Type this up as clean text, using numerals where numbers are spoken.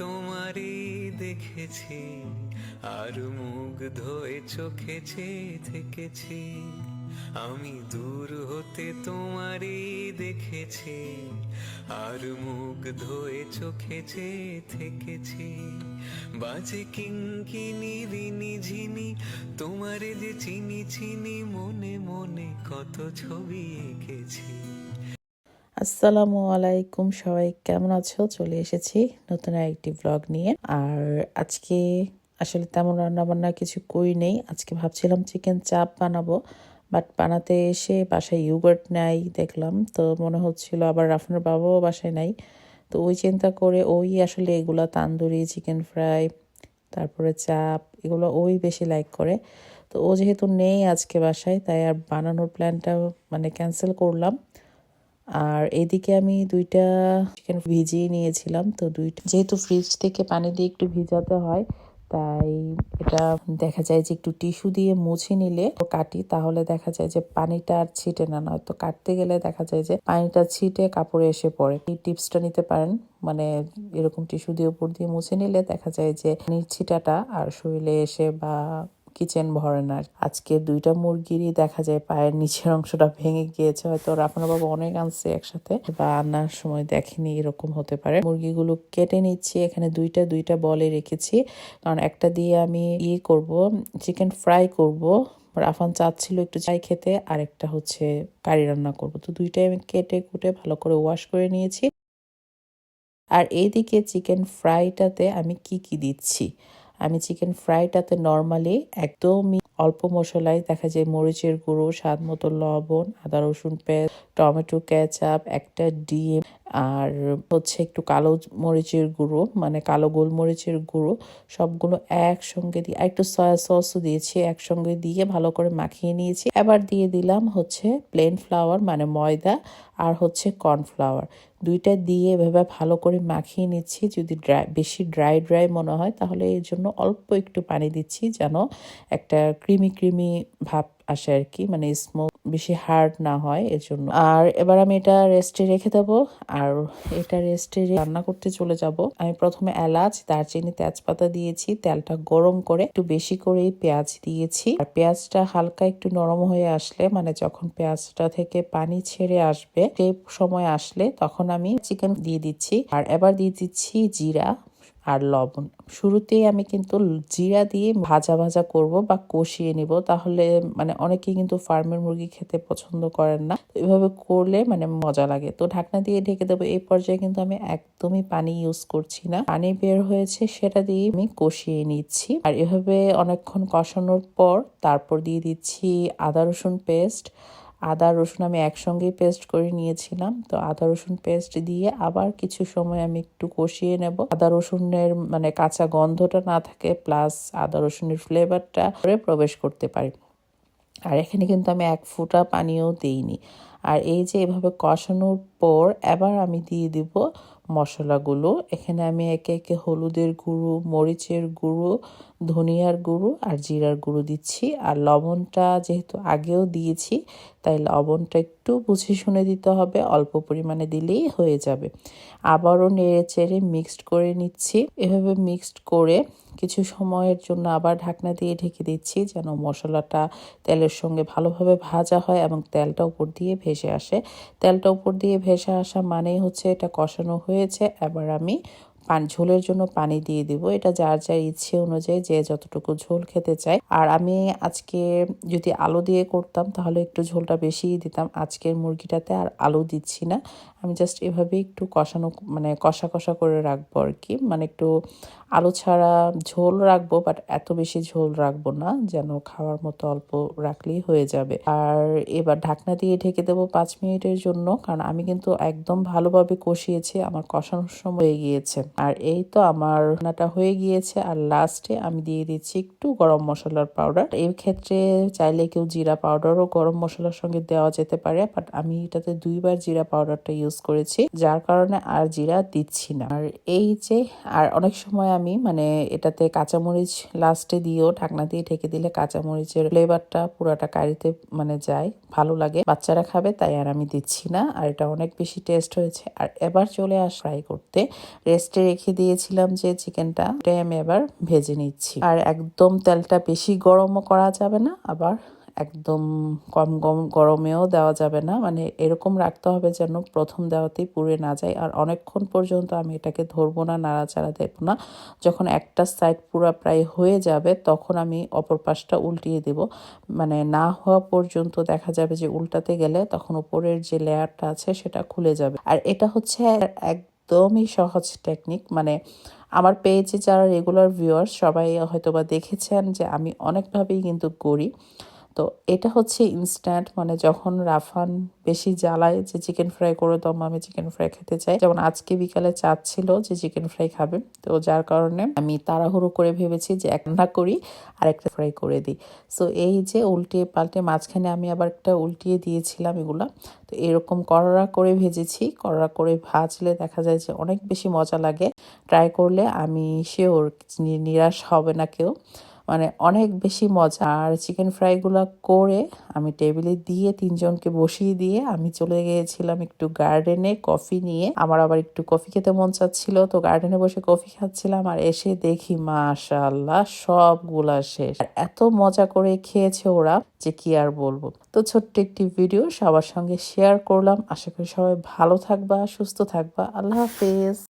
তোমারই দেখেছি আর মুগ্ধ হয়ে চোখে চেয়ে থেকেছি, আমি দূর হতে তোমারই দেখেছি আর মুগ্ধ হয়ে চোখে চেয়ে থেকেছি। বাজে কিঙ্কিনি রিনি ঝিনি তোমারে যে চিনি চিনি, মনে মনে কত ছবি এঁকেছি। আসসালামু আলাইকুম, সবাই কেমন আছো? চলে এসেছি নতুন একটি ব্লগ নিয়ে। আর আজকে আসলে তেমন রান্না বান্না কিছু করি নেই। আজকে ভাবছিলাম চিকেন চাপ বানাবো, বাট বানাতে এসে বাসায় ইয়োগার্ট নাই দেখলাম, তো মনে হচ্ছিল আবার রাফানের বাবাও বাসায় নাই। তো ওই চিন্তা করে ওই আসলে এগুলা তান্দুরি চিকেন ফ্রাই, তারপরে চাপ, এগুলো ওই বেশি লাইক করে। তো ও যেহেতু নেই আজকে বাসায়, তাই আর বানানোর প্ল্যানটা ক্যান্সেল করলাম। আর এদিকে আমি 2টা চিকেন ভিজিয়ে নিয়েছিলাম। তো যেহেতু ফ্রিজ থেকে পানি দিয়ে একটু ভিজাতে হয়, তাই এটা দেখা যায় যে একটু টিস্যু দিয়ে মুছে নিলে কাটি, তাহলে দেখা যায় যে পানিটা আর ছিটে না। নয়তো কাটতে গেলে দেখা যায় যে পানিটা ছিটে কাপড়ে এসে পড়ে। এই টিপসটা নিতে পারেন, এরকম টিস্যু দিয়ে উপর দিয়ে মুছে নিলে দেখা যায় যে পানির ছিটাটা আর শরীরে এসে বা কিচেন ভরে না। আজকে 2টা মুরগিরই দেখা যায় পায়ের নিচের অংশটা ভেঙে গিয়েছে, হয়তো রাফানা বাবা অনেক আনছে একসাথে বা আনার সময় দেখেনি, এরকম হতে পারে। মুরগিগুলো কেটে নিচ্ছি, এখানে দুইটা বলে রেখেছি, কারণ একটা দিয়ে আমি করব, চিকেন ফ্রাই করব। রাফান চাচ্ছিল একটু চাই খেতে, আর একটা হচ্ছে কারি রান্না করব। তো দুইটাই আমি কেটে কুটে ভালো করে ওয়াশ করে নিয়েছি। আর এইদিকে চিকেন ফ্রাইটাতে আমি কি দিচ্ছি, আমি চিকেন ফ্রাইটাতে নর্মালি একদমই অল্প মশলায় দেখা যায় মরিচের গুঁড়ো, স্বাদ মতো লবণ, আদা রসুন পেস্ট, টমেটো কেচাপ, একটা ডিম, আর হচ্ছে একটু কালো মরিচের গুঁড়ো, কালো গোলমরিচের গুঁড়ো, সবগুলো একসঙ্গে দিয়ে, আর একটু সয়া সসও দিয়েছি, একসঙ্গে দিয়ে ভালো করে মাখিয়ে নিয়েছি। এবার দিয়ে দিলাম হচ্ছে প্লেন ফ্লাওয়ার ময়দা, আর হচ্ছে কর্নফ্লাওয়ার। দুইটা দিয়ে এভাবে ভালো করে মাখিয়ে নিচ্ছি। যদি বেশি ড্রাই মনে হয় তাহলে এর জন্য অল্প একটু পানি দিচ্ছি, যেন একটা ক্রিমি ভাব আসে আর কি, স্মুথ, বেশি হার্ড না হয় এর জন্য। আর এবার আমি এটা রেস্টে রেখে দেবো, আর এটা রেস্টে রান্না করতে চলে যাব। আমি প্রথমে এলাচ, দারচিনি, তেজপাতা দিয়েছি, তেলটা গরম করে একটু বেশি করেই পেঁয়াজ দিয়েছি। আর পেঁয়াজটা হালকা একটু নরম হয়ে আসলে, যখন পেঁয়াজটা থেকে পানি ছেড়ে আসবে, সেই সময় আসলে তখন আমি চিকেন দিয়ে দিচ্ছি। আর এবার দিয়ে দিচ্ছি জিরা আর লবণ। শুরুতেই আমি কিন্তু জিরা দিয়ে ভাজা করব বা কষিয়ে নিব, তাহলে অনেকেই কিন্তু ফার্মের মুরগি খেতে পছন্দ করেন না। এভাবে করলে মজা লাগে। তো ঢাকনা দিয়ে ঢেকে দেবো। এই পর্যায়ে কিন্তু আমি একদমই পানি ইউজ করছি না, পানি বের হয়েছে সেটা দিয়ে আমি কষিয়ে নিচ্ছি। আর এভাবে অনেকক্ষণ কষানোর পর তারপর দিয়ে দিচ্ছি আদা রসুন পেস্ট। আদা রসুন আমি একসঙ্গেই পেস্ট করে নিয়েছিলাম। তো আদা রসুন পেস্ট দিয়ে আবার কিছু সময় আমি একটু কষিয়ে নেব, আদা রসুনের কাঁচা গন্ধটা না থাকে, প্লাস আদা রসুনের ফ্লেভারটা প্রবেশ করতে পারে। আর এখানে কিন্তু আমি 1 ফোঁটা পানিও দেইনি। আর এই যে এভাবে কষানোর পর এবার আমি দিয়ে দিব মশলাগুলো। এখানে আমি একে একে হলুদের গুঁড়ো, মরিচের গুঁড়ো, ধনিয়ার গুঁড়ো আর জিরার গুঁড়ো দিচ্ছি। আর লবণটা যেহেতু আগেও দিয়েছি, তাই লবণটা একটু বুঝে শুনে দিতে হবে, অল্প পরিমাণে দিলেই হয়ে যাবে। আবারও নেড়ে চেড়ে মিক্সড করে নিচ্ছি। এভাবে মিক্সড করে কিছু সময়ের জন্য আবার ঢাকনা দিয়ে ঢেকে দিচ্ছি, যেন মশলাটা তেলের সঙ্গে ভালোভাবে ভাজা হয় এবং তেলটা উপর দিয়ে ভেসে আসে। তেলটা উপর দিয়ে ভেসে আসা মানেই হচ্ছে এটা কষানো হয়েছে। এবার আমি ঝোলের জন্য পানি দিয়ে দিব। এটা যার যার ইচ্ছে অনুযায়ী যে যতটুকু ঝোল খেতে চায়। আর আমি আজকে যদি আলু দিয়ে করতাম তাহলে একটু ঝোলটা বেশিই দিতাম। আজকের মুরগিটাতে আর আলু দিচ্ছি না, আমি জাস্ট এভাবে একটু কষানো কষা করে রাখবো আর কি, একটু আলু ছাড়া ঝোল রাখবো, বাট এত বেশি ঝোল রাখবো না, যেন খাওয়ার মতো অল্প রাখলেই হয়ে যাবে। আর এবার ঢাকনা দিয়ে ঢেকে দেবো 5 মিনিটের জন্য, কারণ আমি কিন্তু একদম ভালোভাবে কষিয়েছি, আমার কষানোর সময় হয়ে গিয়েছে। আর এই তো আমার রান্নাটা হয়ে গিয়েছে। আর লাস্টে আমি দিয়ে দিচ্ছি একটু গরম মশলার পাউডার। এই ক্ষেত্রে চাইলে কেউ জিরা পাউডারও গরম মশলার সঙ্গে দেওয়া যেতে পারে, বাট আমি এটাতে 2বার জিরা পাউডারটা ইউজ ইউজ করেছি, যার কারণে আর জিরা দিচ্ছি না। আর এই যে আর অনেক সময় আমি মানে এটাতে কাঁচামরিচ লাস্টে দিয়েও ঢাকনা দিয়ে ঢেকে দিলে কাঁচামরিচের ফ্লেভারটা পুরাটা কারিতে মানে যায়, ভালো লাগে, বাচ্চারা খাবে, তাই আর আমি দিচ্ছি না। আর এটা অনেক বেশি টেস্ট হয়েছে। আর এবার চলে ফ্রাই করতে রেস্টে রেখে দিয়েছিলাম যে চিকেনটা, এটাই আমি এবার ভেজে নিচ্ছি। আর একদম তেলটা বেশি গরমও করা যাবে না, আবার একদম কম গরমেও দেওয়া যাবে না, মানে এরকম রাখতে হবে যেন প্রথম দেওয়াতেই পুড়ে না যায়। আর অনেকক্ষণ পর্যন্ত আমি এটাকে ধরবো না, নাড়াচাড়া দেব না। যখন একটা সাইড পুরো প্রায় হয়ে যাবে তখন আমি অপর পাশটা উল্টিয়ে দেব, মানে না হওয়া পর্যন্ত দেখা যাবে যে উল্টাতে গেলে তখন উপরের যে লেয়ারটা আছে সেটা খুলে যাবে। আর এটা হচ্ছে একদমই সহজ টেকনিক, মানে আমার পেজে যারা রেগুলার ভিউয়ার্স সবাই হয়তোবা দেখেছেন যে আমি অনেকভাবেই কিন্তু করি। তো এটা হচ্ছে ইনস্ট্যান্ট, মানে যখন রাফান বেশি জ্বালায় যে চিকেন ফ্রাই করে দাও, আমি চিকেন ফ্রাই খেতে চাই, যেমন আজকে বিকালে চাচ্ছিল যে চিকেন ফ্রাই খাবে, তো যার কারণে আমি তাড়াহুড়ো করে ভেবেছি যে এক না করি আর একটা ফ্রাই করে দিই। সো এই যে উল্টিয়ে পাল্টে মাঝখানে আমি আবার একটা উল্টিয়ে দিয়েছিলাম এগুলা। তো এরকম করড়া করে ভেজেছি, করড়া করে ভাজলে দেখা যায় যে অনেক বেশি মজা লাগে। ট্রাই করলে আমি শিওর নিরাশ হবে না কেউ, মানে অনেক বেশি মজা। আর চিকেন ফ্রাইগুলো করে আমি টেবিলে দিয়ে 3জনকে বসিয়ে দিয়ে আমি চলে গিয়েছিলাম একটু গার্ডেনে কফি নিয়ে। আমার আবার একটু কফি খেতে মন চাচ্ছিল, তো গার্ডেনে বসে কফি খাচ্ছিলাম। আর এসে দেখি মাশাআল্লাহ সবগুলা শেষ। আর এত মজা করে খেয়েছে ওরা যে কি আর বলবো। তো ছোট্ট একটি ভিডিও সবার সঙ্গে শেয়ার করলাম, আশা করি সবাই ভালো থাকবা, সুস্থ থাকবা। আল্লাহ হাফেজ।